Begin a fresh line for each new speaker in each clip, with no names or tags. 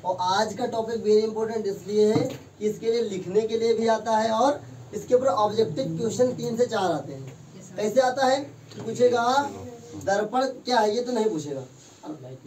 और आज का टॉपिक वेरी इंपॉर्टेंट इसलिए है कि इसके लिए लिखने के लिए भी आता है और इसके ऊपर ऑब्जेक्टिव क्वेश्चन 3 से 4 आते हैं। कैसे आता है? पूछेगा दर्पण क्या है, ये तो नहीं पूछेगा,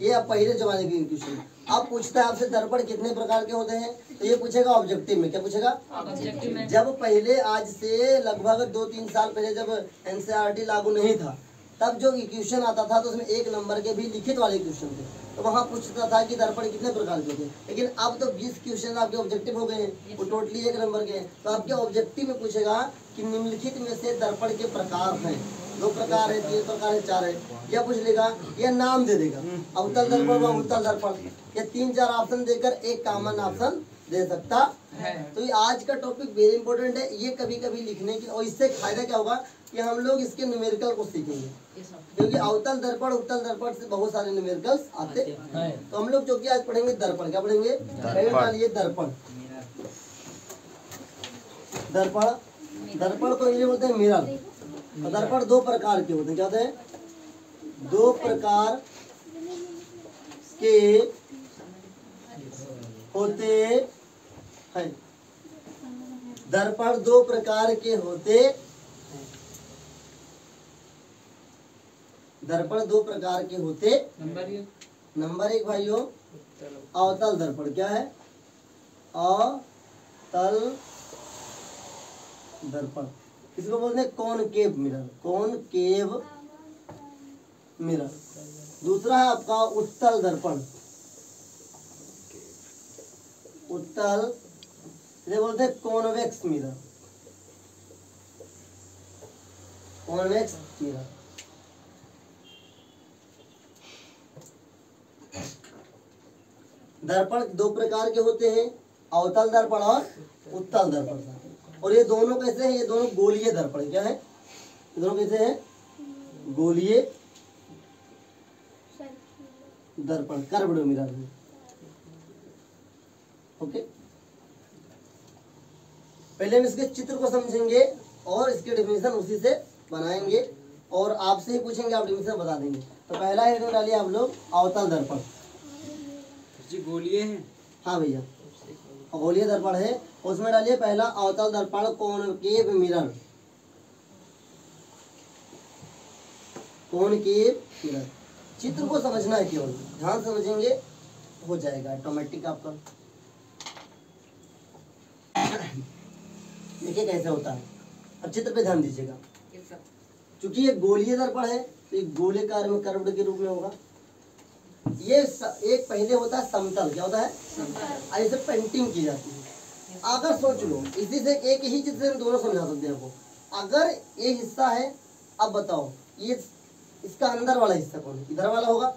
ये अब पहले जमाने की क्वेश्चन। अब पूछता है आपसे दर्पण कितने प्रकार के होते हैं, तो ये पूछेगा ऑब्जेक्टिव में। क्या पूछेगा? ऑब्जेक्टिव में। जब पहले आज से लगभग 2-3 साल पहले जब एनसीईआरटी लागू नहीं था, तब जो क्वेश्चन आता था तो उसमें 1 नंबर के भी लिखित वाले क्वेश्चन थे, तो वहाँ पूछता था कि दर्पण कितने प्रकार के होते हैं। लेकिन अब तो 20 क्वेश्चन आपके ऑब्जेक्टिव हो गए हैं, वो टोटली 1 नंबर के हैं। तो आपके ऑब्जेक्टिव में पूछेगा कि निम्नलिखित में से दर्पण के प्रकार हैं, 2 प्रकार है, 3 प्रकार है, 4 है, या पूछ लेगा, या नाम दे देगा, अवतल दर्पण व उत्तल दर्पण, या 3-4 ऑप्शन देकर एक कॉमन ऑप्शन दे सकता है। तो ये आज का टॉपिक वेरी इंपॉर्टेंट है, ये कभी कभी लिखने की, और इससे फायदा क्या होगा कि हम लोग इसके न्यूमेरिकल को सीखेंगे, क्योंकि अवतल दर्पण उत्तल दर्पण से बहुत सारे न्यूमेरिकल्स आते हैं। तो हम लोग जो कि आज पढ़ेंगे दर्पण। क्या पढ़ेंगे? दर्पण। दर्पण को इंग्लिश बोलते हैं मिरर। दर्पण 2 प्रकार के होते हैं। क्या होते हैं? 2 प्रकार के होते हैं। दर्पण 2 प्रकार के होते, दर्पण 2 प्रकार के होते। नंबर 1 भाइयों, अवतल दर्पण। क्या है? अवतल दर्पण, इसको बोलते हैं कॉनकेव मिरर। Concave mirror. दूसरा है आपका उत्तल दर्पण। उत्तल, इसे बोलते हैं कॉन्वेक्स मिरर। Convex mirror. दर्पण 2 प्रकार के होते हैं, अवतल दर्पण और उत्तल दर्पण। और ये दोनों कैसे हैं? ये दोनों गोलीय दर्पण। क्या है? ये दोनों कैसे हैं? गोलीय दर्पण, कर्व्ड मिरर। ओके, पहले हम इसके चित्र को समझेंगे और इसके डेफिनेशन उसी से बनाएंगे, और आपसे ही पूछेंगे, आप डेफिनेशन बता देंगे। तो पहला हेडिंग डालिए आप लोग, अवतल दर्पण।
जी गोलीय है।
हाँ भैया, गोलीय दर्पण है, उसमें डालिए पहला अवतल दर्पण कॉनकेव मिरर। Concave mirror. चित्र को समझना है, केवल ध्यान समझेंगे हो जाएगा ऑटोमेटिक आपका। देखिए कैसे होता है, अब चित्र पे ध्यान दीजिएगा। चूंकि ये गोलीय दर्पण है तो एक गोलेकार में कर्व्ड के रूप में होगा। ये एक पहले होता है समतल। क्या होता है? समतल। ऐसे पेंटिंग की जाती है। अगर सोच लो, इसी से एक ही चीज से हम दोनों समझा सकते हैं आपको। अगर ये हिस्सा है, अब बताओ ये इसका अंदर वाला हिस्सा कौन है? इधर वाला होगा।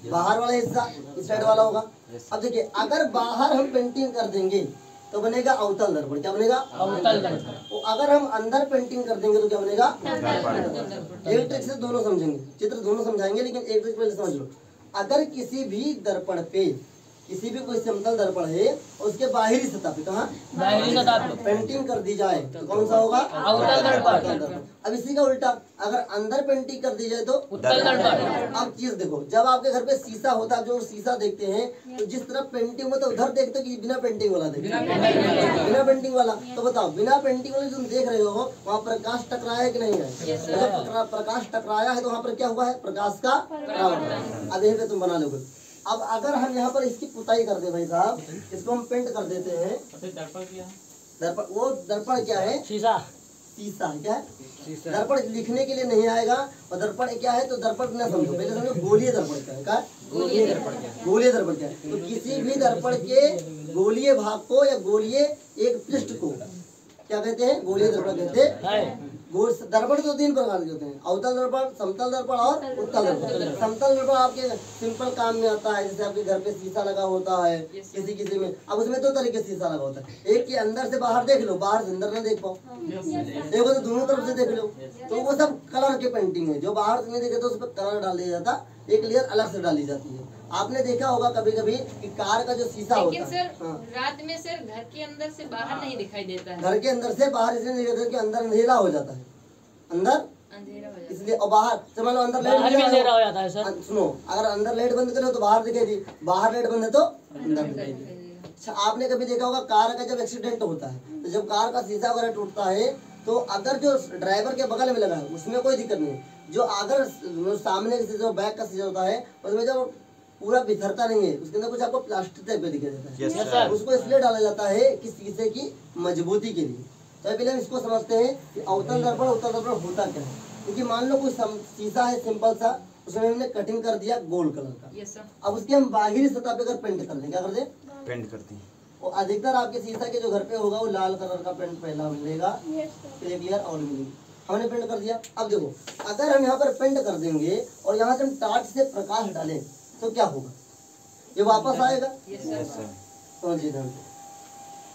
बाहर वाला हिस्सा इस साइड वाला होगा। अब देखिए, अगर बाहर हम पेंटिंग कर देंगे तो बनेगा अवतल दर्पण। क्या बनेगा? अवतल दर्पण। और अगर हम अंदर पेंटिंग कर देंगे तो क्या बनेगा? एक ट्रिक से दोनों समझेंगे, चित्र दोनों समझाएंगे, लेकिन एक ट्रिक पहले समझ लो। अगर किसी भी दर्पण पे, किसी भी कोई समतल दर्पण है, उसके बाहरी सतह पे, कहाँ? बाहरी सतह पे पेंटिंग कर दी जाए तो कौन सा होगा? अवतल दर्पण। अब इसी का उल्टा, अगर अंदर पेंटिंग कर दी जाए तो उत्तल दर्पण। अब चीज देखो, जब आपके घर पे शीशा होता है, जो शीशा देखते हैं, तो जिस तरफ पेंटिंग होता है उधर देखते हो कि बिना पेंटिंग वाला देखते हो? बिना पेंटिंग वाला। तो बताओ, बिना पेंटिंग वाले तुम देख रहे हो, वहाँ प्रकाश टकराया है कि नहीं है? जब प्रकाश टकराया है तो वहाँ पर क्या हुआ है? प्रकाश का रावण। अब यहीं पे तुम बना लोगे। अब अगर हम यहाँ पर इसकी पुताई कर दे भाई साहब, इसको हम पेंट कर देते हैं। दर्पण, वो दर्पण क्या है? शीशा। शीशा क्या है? दर्पण लिखने के लिए नहीं आएगा। और दर्पण क्या है? तो दर्पण न समझो, पहले समझो गोलीय दर्पण क्या है। क्या? गोलीय दर्पण। गोलीय दर्पण क्या है? तो किसी भी दर्पण के गोलीय भाग को या गोलीय एक पृष्ठ को क्या कहते हैं? गोलीय दर्पण कहते हैं। दर्पण तो 3 प्रकार के होते हैं, अवतल दर्पण, समतल दर्पण और उत्तल दर्पण। समतल दर्पण आपके सिंपल काम में आता है, जैसे आपके घर पे शीशा लगा होता है किसी में। अब उसमें 2 तरह के शीशा लगा होता है, एक के अंदर से बाहर देख लो, बाहर से अंदर ना देख पाओ, एक तो दोनों तरफ से देख लो। तो वो सब कलर के पेंटिंग है, जो बाहर से नहीं देखे तो उस पर कलर डाल दिया जाता, एक लेयर अलग से डाली जाती है। आपने देखा होगा कभी कभी कि कार का जो शीशा होता है,
सर रात में सर घर के अंदर से बाहर नहीं दिखाई देता है।
घर के अंदर से बाहर इसलिए नहीं दिखाई देता कि अंदर अंधेरा हो जाता है, अंदर
अंधेरा हो जाता
इसलिए। और बाहर से मान लो अंदर लाइट
बाहर भी अंधेरा हो जाता है सर।
सुनो, अगर अंदर लाइट बंद करो तो बाहर दिखाई दी, बाहर लाइट बंद है तो अंदर दिखाई दी।
है।
अच्छा, आपने कभी देखा होगा कार का जब एक्सीडेंट होता है तो जब कार का शीशा वगैरह टूटता है तो अगर जो ड्राइवर के बगल में लगा है उसमें कोई दिक्कत नहीं, जो अगर सामने का शीशा बैक का शीशा होता है उसमें जब पूरा बिखरता नहीं है, उसके अंदर कुछ आपको प्लास्टिक टाइप का दिखाई देता है।
Yes, sir.
उसको इसलिए डाला जाता है कि शीशे की मजबूती के लिए। तो पहले हम इसको समझते हैं कि अवतल दर्पण उत्तल दर्पण होता क्या है। क्योंकि मान लो कोई शीशा है सिंपल सा, उसमें हमने कटिंग कर दिया गोल्ड कलर का,
यस सर।
अब उसके हम बाहरी सतह पे अगर पेंट कर दें, क्या कर दें,
पेंट करती हैं।
और अधिकतर आपके शीशा के जो घर पे होगा वो लाल कलर का पेंट पहला मिलेगा, फिर एक लेयर और मिलेगी। हमने पेंट कर दिया। अब देखो, अगर हम यहाँ पर पेंट कर देंगे और यहाँ से हम टार्च से प्रकाश डालें तो क्या होगा, ये वापस आएगा।
Yes
yes
sir.
सर।
समझिए ध्यान से।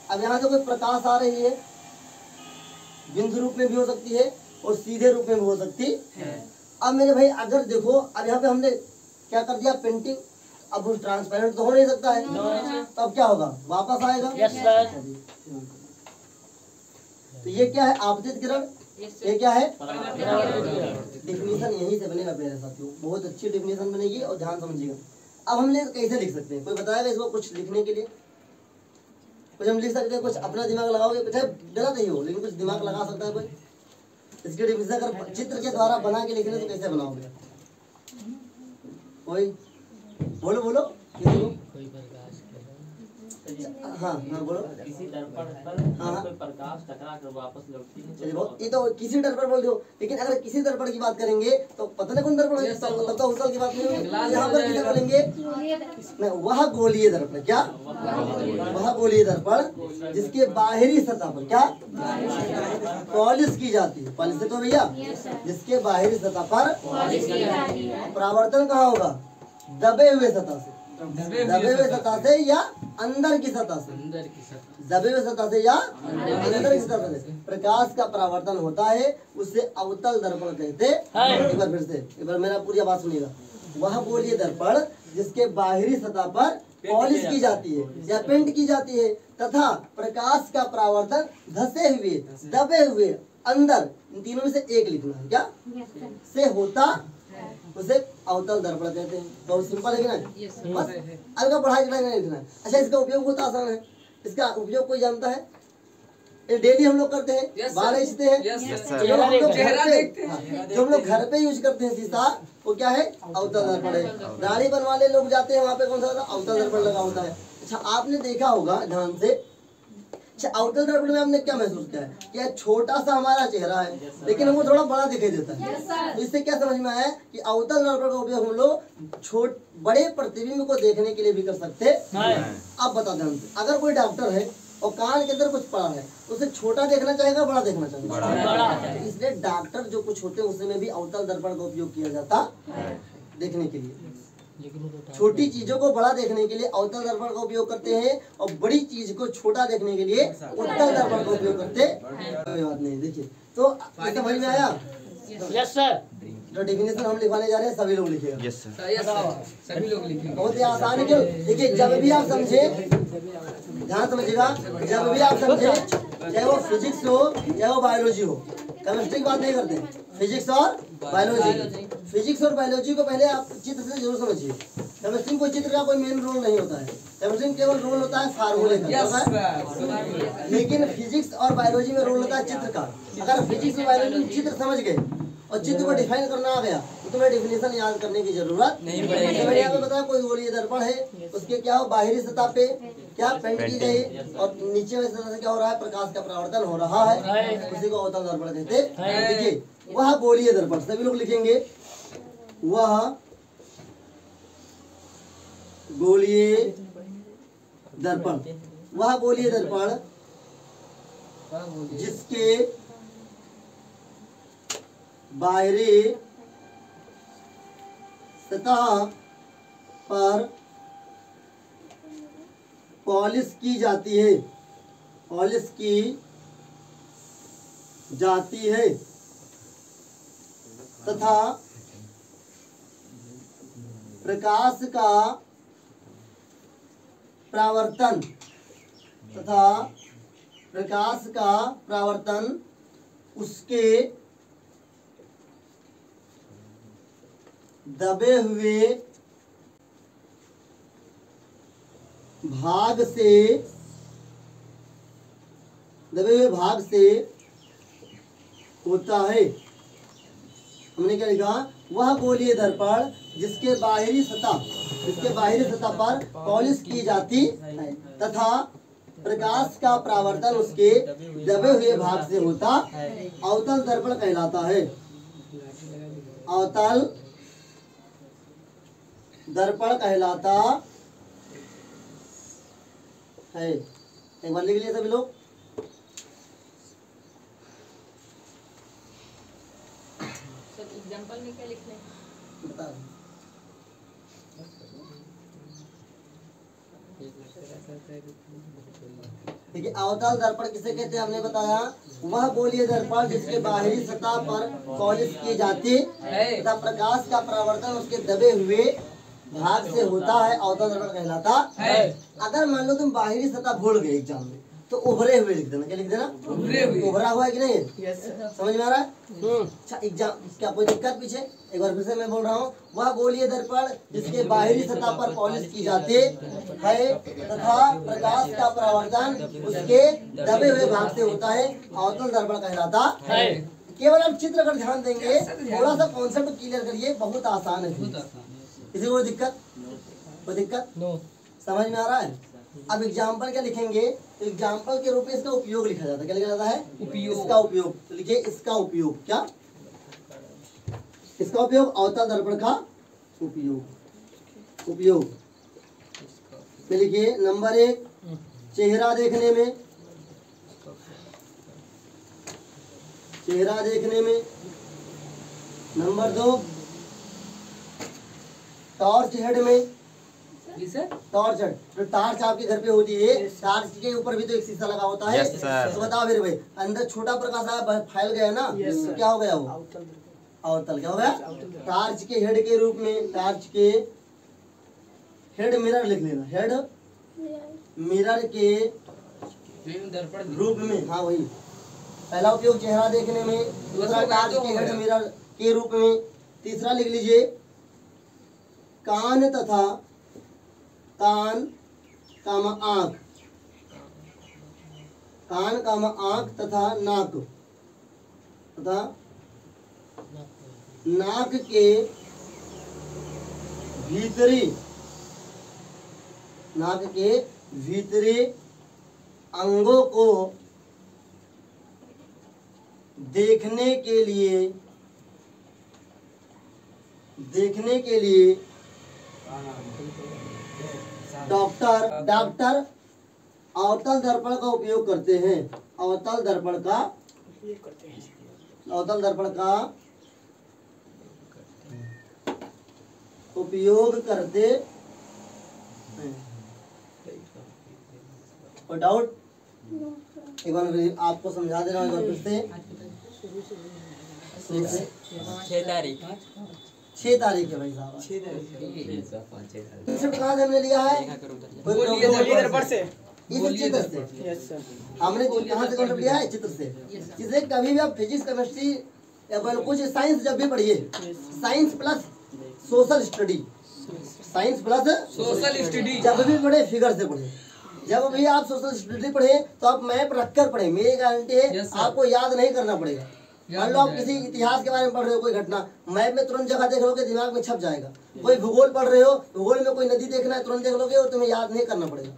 अब यहाँ से कोई प्रकाश आ रही है, बिंदु रूप में भी हो सकती है और सीधे रूप में भी हो सकती है। अब मेरे भाई अगर देखो, अब यहाँ पे हमने क्या कर दिया, पेंटिंग, अब वो ट्रांसपेरेंट तो हो नहीं सकता है, तो अब क्या होगा, वापस आएगा।
Yes sir.
तो ये क्या है, आपतित किरण,
यस
ये
सर।
क्या है, डेफिनेशन यहीं से बनेगा प्यारे साथियों, बहुत अच्छी डेफिनेशन बनेगी और ध्यान समझिएगा। अब हमने कैसे लिख सकते हैं, कोई बताएगा इसको कुछ लिखने के लिए, कुछ हम लिख सकते हैं, कुछ अपना दिमाग लगाओगे, कुछ गलत ही हो लेकिन कुछ दिमाग लगा सकता है कोई। इसकी डेफिनेशन अगर चित्र के द्वारा बना के लिखने तो कैसे बनाओगे, कोई बोलो बोलो, ये बोलो। हाँ हाँ बोलो।
किसी दर्पण पर
हाँ।
कोई प्रकाश टकरा कर वापस लौटती है
चलिए बहुत, ये तो किसी दर्पण बोल रहे हो, लेकिन अगर किसी दर्पण की बात करेंगे तो पता नहीं कौन दर्पण है, तब तो उत्तल की बात नहीं होगी। यहाँ पर किसे बोलेंगे, नहीं, वह गोलीय दर्पण, क्या, वह गोलीय दर्पण जिसके बाहरी सतह पर क्या पॉलिश की जाती है, पॉलिश तो भैया, जिसके बाहरी सतह पर परावर्तन कहाँ होगा, दबे हुए सतह से, दबे हुए सतह से या अंदर की सतह से, दबे हुए सतह से या अंदर की सतह से प्रकाश का परावर्तन होता है, उसे अवतल दर्पण कहते हैं। एक बार फिर से, एक बार मेरा पूरी आवाज सुनिएगा। वह गोलीय दर्पण जिसके बाहरी सतह पर पॉलिश की जाती है या पेंट की जाती है तथा प्रकाश का परावर्तन धसे हुए, दबे हुए, अंदर, इन तीनों में से एक लिखना है, क्या से होता, उसे अवतल दर्पण कहते हैं। बहुत सिंपल है कि नहीं,
यस सर।
बस अलग पढ़ाई लिखाई नहीं लिखना है। अच्छा, इसका उपयोग बहुत आसान है, इसका उपयोग कोई जानता है, ये डेली हम लोग करते हैं, बाल खींचते हैं,
यस सर।
जो हम लोग
चेहरा
घर पे,
देखते हैं।
हाँ, जो हम लोग घर पे यूज करते हैं शीशा, वो क्या है, अवतल दर्पण है। दाढ़ी बनवाने लोग जाते हैं, वहाँ पे कौन सा अवतल दर्पण लगा होता है। अच्छा, आपने देखा होगा ध्यान से, अच्छा अवतल दर्पण में हमने क्या महसूस किया है, कि छोटा सा हमारा चेहरा है लेकिन हमको थोड़ा बड़ा दिखाई देता है। तो इससे क्या समझ में आया कि अवतल दर्पण का उपयोग हम लोग बड़े प्रतिबिंब को देखने के लिए भी कर सकते हैं। अब बता ध्यान से, अगर कोई डॉक्टर है और कान के अंदर कुछ पड़ा है तो उसे छोटा देखना चाहेगा, बड़ा देखना चाहेगा, तो इसलिए डॉक्टर जो कुछ होते हैं उसमें भी अवतल दर्पण का उपयोग किया जाता देखने के लिए। छोटी चीजों को बड़ा देखने के लिए अवतल दर्पण का उपयोग करते हैं और बड़ी चीज को छोटा देखने के लिए उत्तल दर्पण का उपयोग करते हैं। कोई बात नहीं, देखिए तो ये समझ में आया।
Yes sir.
जो डेफिनेशन हम लिखवाने जा रहे हैं सभी लोग लिखेगा।
Yes sir.
Yes sir. सभी लोग लिखेंगे।
बहुत ही आसान है। क्यों, देखिए जब भी आप समझे, ध्यान समझिएगा, जब भी आप समझे, चाहे वो फिजिक्स हो चाहे वो बायोलॉजी हो, केमिस्ट्री की बात नहीं करते, फिजिक्स और बायोलॉजी, फिजिक्स और बायोलॉजी को पहले आप चित्र से जरूर समझिए। केमिस्ट्री में कोई चित्र का कोई मेन रोल नहीं होता है, केमिस्ट्री में केवल रोल होता है फार्मूले का,
यस
होता है?
सर।
लेकिन फिजिक्स और बायोलॉजी में रोल होता है चित्र का। अगर फिजिक्स और बायोलॉजी में चित्र समझ गए और चित्र को डिफाइन करना आ गया तो तुम्हें डेफिनेशन याद करने की जरूरत नहीं पड़ेगी। मैंने यहाँ पे बताया कोई गोलीय दर्पण है, उसके क्या हो, बाहरी सतह पे क्या पेंट की गई और नीचे वाली सतह से क्या हो रहा है, प्रकाश का परावर्तन हो रहा है, उसी को अवतल दर्पण कहते हैं। देखिए वह गोलीय दर्पण, सभी लोग लिखेंगे, वह गोलीय दर्पण, वह गोलीय दर्पण जिसके बाहरी सतह पर पॉलिश की जाती है, पॉलिश की जाती है तथा प्रकाश का परावर्तन उसके दबे हुए भाग से होता है। हमने क्या लिखा? वह गोलीय दर्पण जिसके बाहरी सतह पर पॉलिश की जाती है तथा प्रकाश का परावर्तन उसके दबे हुए भाग से होता अवतल दर्पण कहलाता है। अवतल दर्पण कहलाता है। एक बार लिख लिए सभी लोग।
एग्जाम्पल में क्या लिखना है?
बता रहे हैं। देखिए अवतल दर्पण किसे कहते हैं हमने बताया, वह गोलीय दर्पण जिसके बाहरी सतह पर पॉलिश की जाती तथा प्रकाश का परावर्तन उसके दबे हुए भाग से होता है, अवतल दर्पण कहलाता है। अगर मान लो तुम बाहरी सतह भूल गए एग्जाम में तो उभरे हुए लिख देना। क्या लिख देना? उभरा हुआ है कि नहीं? समझ में आ रहा है? अच्छा एग्जाम क्या कोई दिक्कत पीछे? एक बार फिर से मैं बोल रहा हूँ, वह गोलीय दर्पण जिसके बाहरी सतह पर पॉलिश की जाती है तथा प्रकाश का परावर्तन उसके दबे हुए भाग से होता है, अवतल दर्पण कहलाता है। केवल आप चित्र कर ध्यान देंगे, थोड़ा सा कॉन्सेप्ट क्लियर करिए, बहुत आसान है। किसी को दिक्कत? कोई दिक्कत? समझ में आ रहा है? अब एग्जाम्पल क्या लिखेंगे? एग्जाम्पल के रूप में इसका उपयोग लिखा जाता है। क्या लिखा जाता है? इसका उपयोग। तो लिखिए इसका उपयोग। क्या? इसका उपयोग अवतल दर्पण का उपयोग में लिखिए। नंबर 1 चेहरा देखने में। नंबर 2 टॉर्च हेड में। टॉर्च हेड, तो टॉर्च आपके घर पे होती है, टॉर्च के ऊपर भी तो एक शीशा लगा होता है। तो बताओ फिर भाई, अंदर छोटा प्रकाश आया, फैल गया ना, तो क्या हो गया? वो अवतल। क्या हो गया? टॉर्च के हेड के रूप में, टॉर्च के हेड मिरर लिख लेना। हेड मिरर के रूप में। हाँ वही, पहला उपयोग चेहरा देखने में, दूसरा टॉर्च के हेड मिरर के रूप में, तीसरा लिख लीजिए कान तथा आँख तथा नाक के भीतरी अंगों को देखने के लिए डॉक्टर अवतल दर्पण का उपयोग करते हैं। अवतल दर्पण का उपयोग करते हैं। कोई डाउट? एक बार आपको समझा दे रहा हूँ फिर से। 6 तारीख है भाई साहब। 6 तारीख हमने लिया है इस चित्र से। हमने कहाँ से कॉन्सेप्ट लिया है? चित्र से। जिसे कभी भी आप फिजिक्स, केमिस्ट्री या कुछ साइंस जब भी पढ़िए, साइंस प्लस सोशल स्टडी, जब भी पढ़े फिगर से पढ़े। जब भी आप सोशल स्टडी पढ़े तो आप मैप रखकर पढ़े। मेरी गारंटी है आपको याद नहीं करना पड़ेगा। मान लो आप किसी इतिहास के बारे में पढ़ रहे हो, कोई घटना, मैप में तुरंत जगह देख लोगे, दिमाग में छप जाएगा। कोई भूगोल पढ़ रहे हो, भूगोल में कोई नदी देखना है, तुरंत देख लोगे और तुम्हें याद नहीं करना पड़ेगा।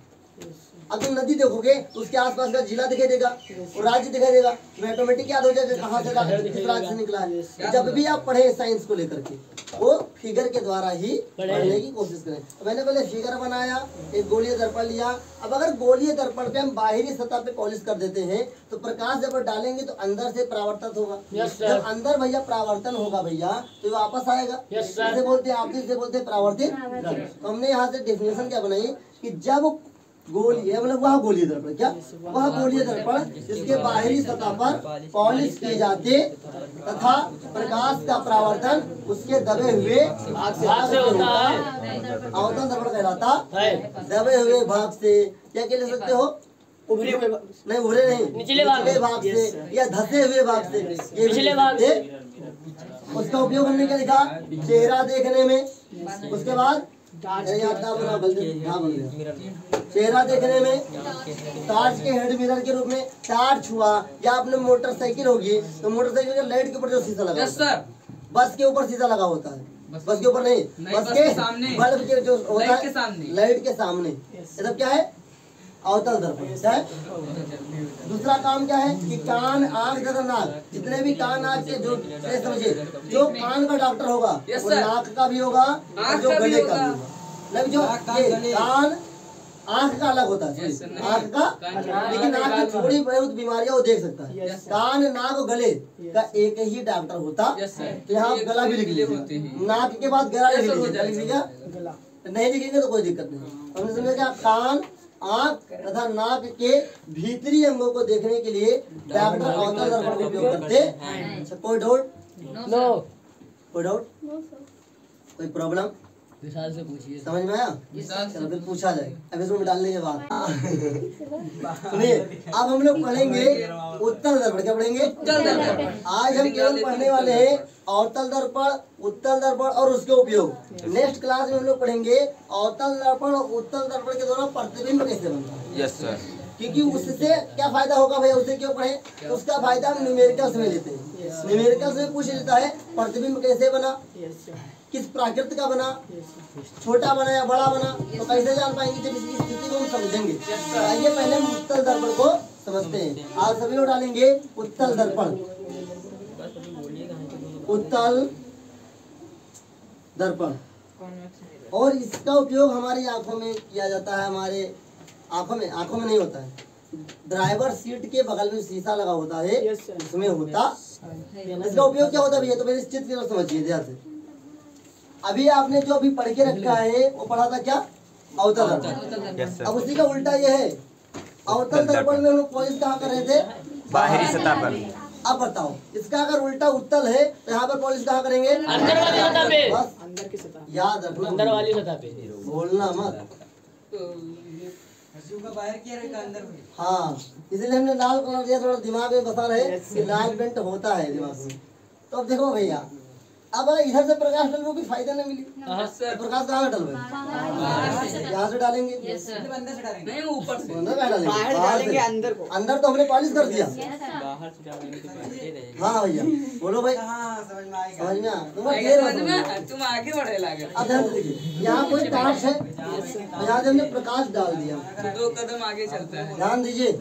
अब तुम नदी देखोगे तो उसके आसपास का जिला दिखाई देगा और राज्य दिखाई देगा, तुम्हें ऑटोमेटिक याद हो जाएगा कहाँ से किस राज्य से निकला है। तो जब भी आप पढ़े साइंस को लेकर के, वो फिगर के द्वारा ही पढ़ने की कोशिश करें। तो मैंने पहले फिगर बनाया, एक गोलीय दर्पण लिया। अब अगर गोलीय दर्पण पे हम बाहरी सतह पे पॉलिश कर देते हैं तो प्रकाश जब डालेंगे तो अंदर से परावर्तित होगा। जब अंदर भैया परावर्तन होगा भैया तो ये वापस आएगा। इसे बोलते हैं, आप इसे बोलते हैं परावर्तित। तो हमने यहाँ से डेफिनेशन क्या बनाई कि जब गोलीय मतलब वह गोलीय दर्पण, क्या वह गोलीय दर्पण जिसके बाहरी सतह पर पॉलिश की जाती तथा प्रकाश का परावर्तन उसके दबे हुए भाग से होता है, अवतल दर्पण कहलाता है। दबे हुए भाग से क्या लिख सकते हो?
उभरे हुए
नहीं उभरे नहीं,
निचले भाग
से या धसे हुए भाग से, ये
पिछले भाग से।
उसका उपयोग हमने क्या लिखा? चेहरा देखने में। उसके बाद चेहरा देखने में, कांच के हेड मिरर के रूप में, टार्च हुआ, या आपने मोटरसाइकिल होगी तो मोटरसाइकिल के लाइट के ऊपर जो शीशा लगा, बस के ऊपर शीशा लगा होता है, बस के ऊपर नहीं, बस के सामने, बल्ब के जो होता है लाइट के सामने, ये सब क्या है? अवतल दर्पण। क्या है? दूसरा काम क्या है कि कान, आंख तथा नाक, जितने भी कान नाक के जो समझिए, जो कान का डॉक्टर होगा वो नाक का भी होगा और जो गले का भी होगा। मतलब जो ये कान आंख का अलग होता है, आंख का, लेकिन आंख की थोड़ी बहुत बीमारियां वो देख सकता है। कान, नाक और गले का एक ही डॉक्टर होता। तो यहाँ गला भी लिख लीजिए, नाक के बाद गला लिख लीजिएगा, नहीं लिखेंगे तो कोई दिक्कत नहीं। हमने समझा क्या? कान, आंख तथा नाक के भीतरी अंगों को देखने के लिए डॉक्टर अवतल दर्पण का उपयोग करते हैं। कोई डाउट?
नो।
कोई डाउट? कोई प्रॉब्लम?
विशाल से पूछिए।
समझ में आया? चलो फिर पूछा जाए अब इसमें डालने के बाद। सुनिए, अब हम लोग पढ़ेंगे उत्तल दर्पण। क्या पढ़ेंगे? आज हम केवल पढ़ने वाले हैं अवतल दर्पण, उत्तल दर्पण और उसके उपयोग। नेक्स्ट क्लास में हम लोग पढ़ेंगे अवतल दर्पण और उत्तल दर्पण के द्वारा प्रतिबिंब कैसे बनता है।
Yes sir.
क्योंकि उससे क्या फायदा होगा भैया? उसे क्यों पढ़े? तो उसका फायदा हम न्यूमेरिकल्स में लेते हैं। न्यूमेरिकल्स में पूछ लेता है प्रतिबिंब कैसे बना, किस प्राकृत का बना, छोटा बना या बड़ा बना, तो कैसे जान पाएंगे? जब इसकी स्थिति को हम समझेंगे। आइए पहले हम उत्तल दर्पण को समझते हैं। आज सभी लोग डालेंगे उत्तल दर्पण। उत्तल दर्पण, और इसका उपयोग हमारी आंखों में किया जाता है। हमारे आंखों में नहीं होता है, ड्राइवर सीट के बगल में शीशा लगा होता है, उसमें होता। इसका उपयोग क्या होता है भैया? तो पहले चित्र की तरफ समझिए ध्यान से। अभी आपने जो अभी पढ़ के रखा है वो पढ़ा था क्या? अवतल दर्पण। अब उसी का उल्टा ये है, अवतल दर्पण में हम लोग पॉलिश कहाँ कर रहे थे?
बाहरी सतह पर।
अब बताओ, इसका अगर उल्टा उत्तल है तो यहाँ पर पॉलिश कहाँ करेंगे?
अंदर वाली सतह पे।
बस
अंदर की सतह,
याद रखना,
अंदर वाली सतह पे।
बोलना मत। हाँ, इसलिए हमने लाल कलर दिया, थोड़ा दिमाग में बसा रहे कि लाल पेंट होता है दिमाग में। तो अब देखो भैया, अब अगर इधर से प्रकाश डलो भी फायदा न मिली, तो प्रकाश कहाँ डलोगे? यहाँ से डालेंगे,
नहीं ऊपर से
अंदर कहाँ डालेंगे?
बाहर
बाहर
डालेंगे,
से।
अंदर को।
अंदर तो हमने पॉलिश कर दिया।
बाहर से डालेंगे तो बढ़ते रहेगा।
हाँ भैया बोलो भाई, समझ में आया?
तुम आगे बढ़े लगे।
अब ध्यान से देखिए, यहाँ कोई टार्च है, यहाँ से हमने प्रकाश डाल दिया,
2 कदम आगे चलता है।
ध्यान दीजिए।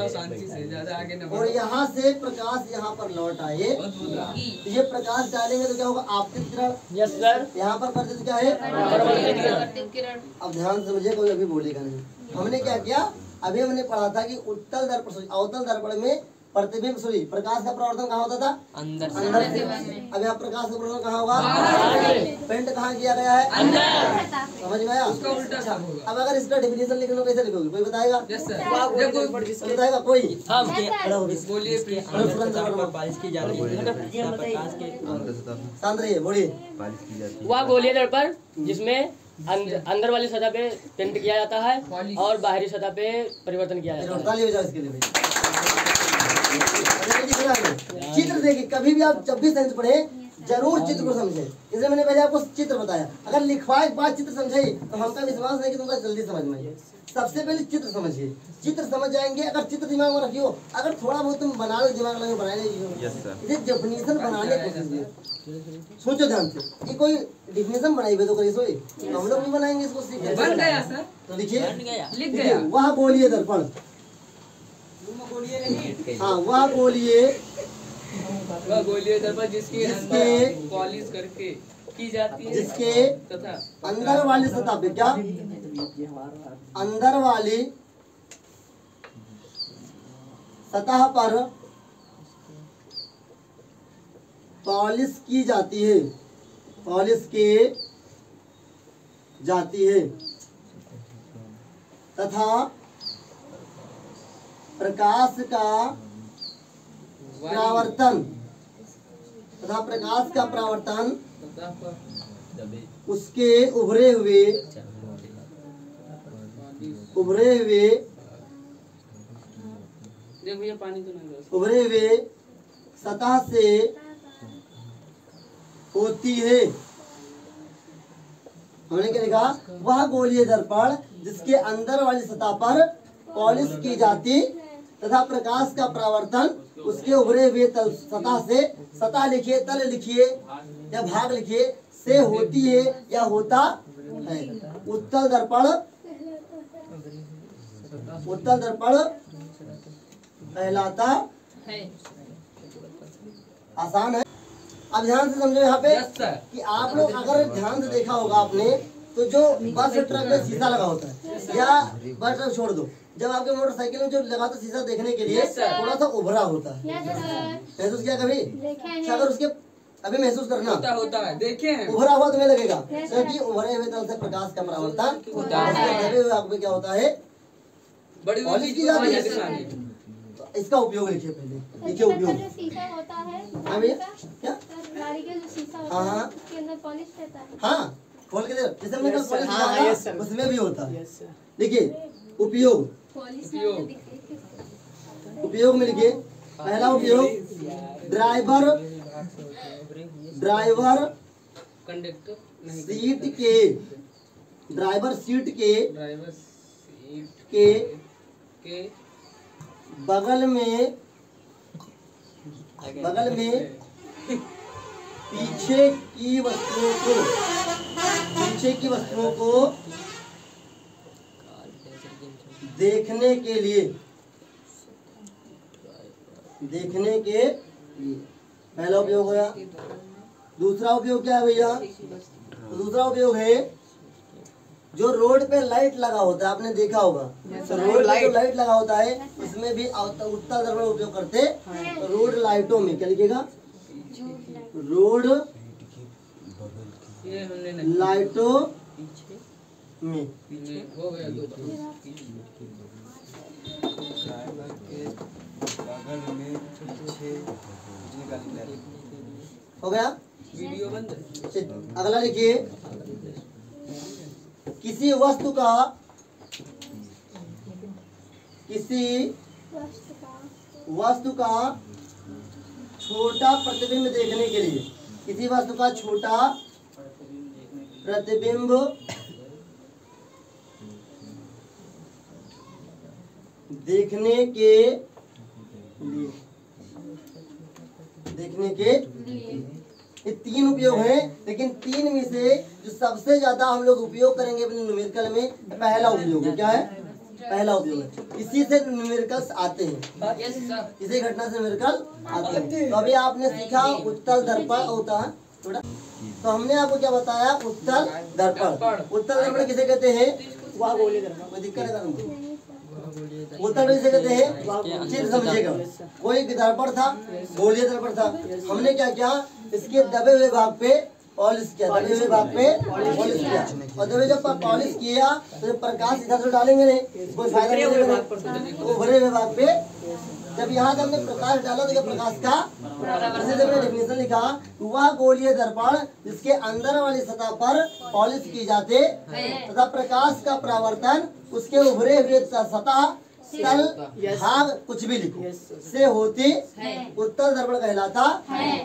शांति से ज्यादा आगे न
और यहाँ से प्रकाश यहाँ पर लौट आए, तो ये प्रकाश डालेंगे तो क्या होगा? आपतित किरण।
Yes sir.
यहाँ पर पतित क्या है?
परावर्तित किरण।
अब ध्यान से समझिए, कोई अभी बोलेगा नहीं। हमने क्या किया? अभी हमने पढ़ा था कि उत्तल दर्पण, अवतल दर्पण में प्रतिबिंब प्रकाश का प्रवर्तन कहाँ होता था?
अंदर से।
अंदर से। अब यहाँ प्रकाश का प्रवर्तन कहाँ होगा? पेंट कहाँ किया गया है?
अंदर।
समझ में आया?
उसका उल्टा सा होगा।
अब अगर इसका डेफिनेशन लिखना कैसे लिखोगे? कोई बताएगा?
Yes sir.
कोई बताएगा? कोई?
हम
खड़ा हो गया।
बोलिए
बारिश की जाती है प्रकाश के
शांत रहिए, बोलिए।
बारिश की जाती है।
वह गोलीय दर्पण जिसमें अंदर वाली सतह पे पेंट किया जाता है और बाहरी सतह पे परिवर्तन किया जाता है।
ताली हो जाओ इसके लिए भाई। चित्र देखिए, कभी भी आप जब भी साइंस पढ़े जरूर चित्र को समझे। इसलिए मैंने पहले आपको चित्र बताया। अगर लिखवाए के बाद चित्र समझे तो हमका विश्वास नहीं कि तुमका जल्दी समझ में आए। सबसे पहले चित्र समझिए, चित्र समझ जाएंगे। अगर चित्र दिमाग में रखियो, अगर थोड़ा बहुत तुम बना लो, दिमाग लगे बनाने की डेफिनेशन बनाने की कोशिश कीजिए। सोचो ध्यान से, ये कोई डेफिनेशन बनाई हुई तो करिए सोई, तो हम लोग भी बनाएंगे इसको।
बन गया सर।
तो लिखिए,
लिख गया।
वह गोलीय दर्पण। हाँ, वह गोलीय
वह गोलीय दर्पण जिसके अंदर पॉलिश करके की जाती है,
जिसके
तथा
अंदर वाली सतह पे क्या? अंदर वाली सतह पर पॉलिश की जाती है, पॉलिश की जाती है तथा प्रकाश का परावर्तन तथा प्रकाश का परावर्तन उसके उभरे हुए
देख भैया पानी तो नहीं दो।
उभरे हुए सतह से होती है। हमने क्या लिखा? वह गोलीय दर्पण जिसके अंदर वाली सतह पर पॉलिश की जाती तथा प्रकाश का परावर्तन उसके उभरे हुए तल सतह से, सतह लिखिए, तल लिखिए या भाग लिखिए, से होती है या होता है। उत्तल दर्पण, उत्तल दर्पण कहलाता
है।
आसान है। अब ध्यान से समझो यहाँ पे
यस सर।
कि आप लोग अगर ध्यान से देखा होगा आपने, तो जो बस ट्रक में शीशा लगा होता है या बस ट्रक छोड़ दो, जब आपके मोटरसाइकिल में जो लगा तो शीशा देखने के लिए
Yes, sir.
थोड़ा सा उभरा होता है। महसूस किया कभी? अच्छा, अगर उसके अभी महसूस करना
होता है, देखे हैं।
उभरा हुआ तुम्हें लगेगा, क्योंकि उभरे हुए तल से प्रकाश का परावर्तन
होता है।
उसके दबे हुए भाग पे क्या होता है?
बड़ी
पॉलिश की जाती है। तो इसका उपयोग लिखिए, पहले लिखिए उपयोग।
जो शीशा होता है
हाँ भैया, क्या?
गाड़ी का जो शीशा होता
हाँ,
है
हाँ।
उसके अंदर पॉलिश रहता है।
हाँ, खोल के दे। जैसे हमने कल
Yes, sir.
पॉलिश
हाँ,
किया
yes,
था,
sir.
उसमें भी होता है।
Yes sir.
देखिए उपयोग,
पॉलिश
उपयोग।
में दिखे।
उपयोग में लिखिए। पहला उपयोग ड्राइवर, ड्राइवर
कंडक्टर नहीं,
सीट के, ड्राइवर सीट के
ड्राइवर सीट
के
के
बगल में, बगल में पीछे की वस्तुओं को, पीछे की वस्तुओं को देखने के लिए, देखने के लिए पहला उपयोग होया। दूसरा उपयोग क्या है भैया? तो दूसरा उपयोग है जो रोड पे लाइट लगा होता है, आपने देखा होगा। तो रोड पे जो लाइट लगा होता है इसमें भी उत्तल दर्पण उपयोग करते हैं। तो रोड लाइटों में क्या लिखेगा? रोड
ये हमने नहीं,
लाइटों में।
हो गया दो।
हो गया?
वीडियो बंद है।
अगला लिखिए, किसी वस्तु का, किसी वस्तु का छोटा प्रतिबिंब देखने के लिए, किसी वस्तु का छोटा प्रतिबिंब देखने के लिए, देखने के ये तीन उपयोग हैं, लेकिन तीन में से जो सबसे ज्यादा हम लोग उपयोग करेंगे अपने न्यूमेरिकल में, पहला उपयोग है। क्या है? पहला उपयोग है। इसी से न्यूमेरिकल्स आते हैं,
यस सर।
इसी घटना से न्यूमेरिकल आते हैं। तो अभी आपने सीखा उत्तल दर्पण होता है थोड़ा। तो हमने आपको क्या बताया? उत्तल दर्पण। उत्तल दर्पण किसे कहते हैं?
वह गोलीय दर्पण।
कोई दिक्कत है तुमको? उत्तल किसे कहते हैं? चिन्ह समझिएगा। कोई दर्पण था, गोलीय दर्पण था। हमने क्या किया? इसके दबे हुए भाग पे पॉलिश किया, दबे हुए भाग पे पॉलिश किया। और दबे जब पॉलिश किया तो प्रकाश इधर से डालेंगे नहीं, कोई फायदा नहीं होगा। उभरे हुए भाग पे जब यहाँ से हमने प्रकाश डाला तो ये प्रकाश का, जैसे हमने डेफिनेशन लिखा, वह गोलीय दर्पण जिसके अंदर वाली सतह पर पॉलिश की जाते तथा प्रकाश का परावर्तन उसके उभरे हुए सतह, तल, भाग, कुछ भी लिखो, से होती उत्तल दर्पण कहलाता।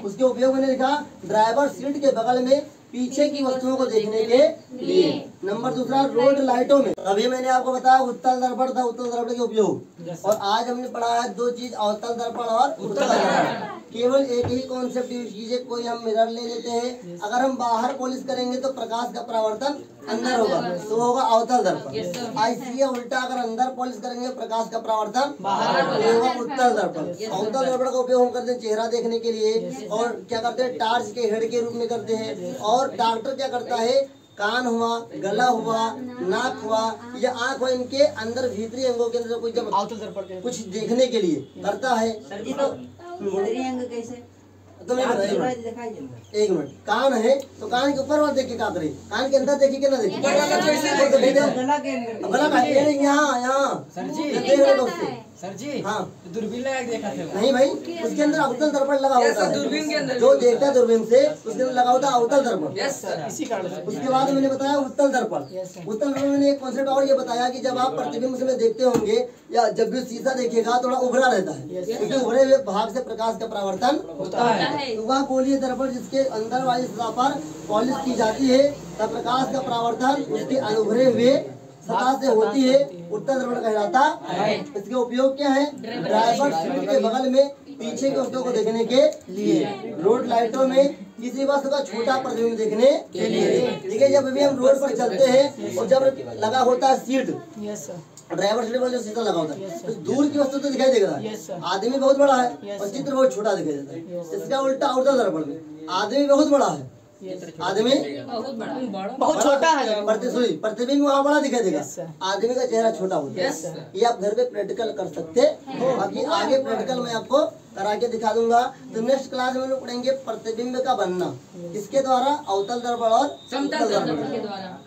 उसके उपयोग में लिखा ड्राइवर सीट के बगल में पीछे की वस्तुओं को देखने के लिए। नंबर दूसरा रोड लाइटों में। अभी मैंने आपको बताया उत्तल दर्पण था, उत्तल दर्पण के उपयोग। और आज हमने पढ़ा है दो चीज, अवतल दर्पण और उत्तल दर्पण। केवल एक ही कॉन्सेप्ट यूज कीजिए। कोई हम मिरर ले लेते हैं, अगर हम बाहर पॉलिश करेंगे तो प्रकाश का परावर्तन अंदर होगा, तो होगा अवतल दर्पण। ऐसे उल्टा अगर अंदर पॉलिश करेंगे प्रकाश का परावर्तन बाहर होगा उत्तल दर्पण। अवतल दर्पण का उपयोग हम करते हैं चेहरा देखने के लिए, और क्या करते हैं? टार्च के हेड के रूप में करते हैं। और डॉक्टर क्या करता है? कान हुआ, गला हुआ, नाक हुआ या आँख हुआ, इनके अंदर भीतरी अंगों के अंदर कोई जब
अवतल दर्पण
कुछ देखने के लिए करता है। तो मैं बताइए, एक मिनट। कान है तो कान के ऊपर वाला देख के क्या करे? कान के अंदर देखिए कि ना देखिए? गला का यहाँ यहाँ
सर जी
देख रहे हो उससे।
सर जी
हाँ
दूरबीन लगा के देखा था
नहीं भाई, उसके अंदर अवतल दर्पण लगा होता है।
दूरबीन के अंदर
जो देखता है दूरबीन से उसके अंदर लगा होता है अवतल दर्पण।
Yes sir.
इसी कारण से
उसके बाद मैंने बताया उत्तल दर्पण। उत्तल दर्पण में मैंने एक कॉन्सेप्ट और ये बताया कि जब आप प्रतिबिंब से देखते होंगे या जब भी शीशा देखेगा थोड़ा उभरा रहता है, क्योंकि उभरे हुए भाग से प्रकाश का परावर्तन
होता है।
तो वह गोलीय दर्पण जिसके अंदर वाली सतह पर पॉलिश की जाती है, तब प्रकाश का परावर्तन उसके अनुभरे हुए सतह से होती है, उत्तल दर्पण कहलाता है। इसके उपयोग क्या है? ड्राइवर सीट के बगल में पीछे के वस्तुओं को देखने के लिए, रोड लाइटों में किसी वस्तु का छोटा प्रतिबिंब देखने के लिए। ठीक है, जब भी हम रोड पर चलते हैं और जब लगा होता है सीट, ड्राइवर सीट पर जो शीशा लगा होता है तो दूर की वस्तु तो दिखाई देगा, आदमी बहुत बड़ा है और चित्र बहुत छोटा दिखाई देता है। इसका उल्टा अवतल दर्पण में आदमी बहुत बड़ा है, आदमी
बहुत छोटा है।
प्रतिबिंब वहाँ बड़ा दिखाई देगा, आदमी का चेहरा छोटा होता है। ये आप घर पे प्रैक्टिकल कर सकते हो। बाकी आगे प्रैक्टिकल मैं आपको करा के दिखा दूंगा। तो नेक्स्ट क्लास में लोग पढ़ेंगे प्रतिबिंब का बनना, किसके द्वारा? अवतल दर्पण और
समतल दर्पण के द्वारा।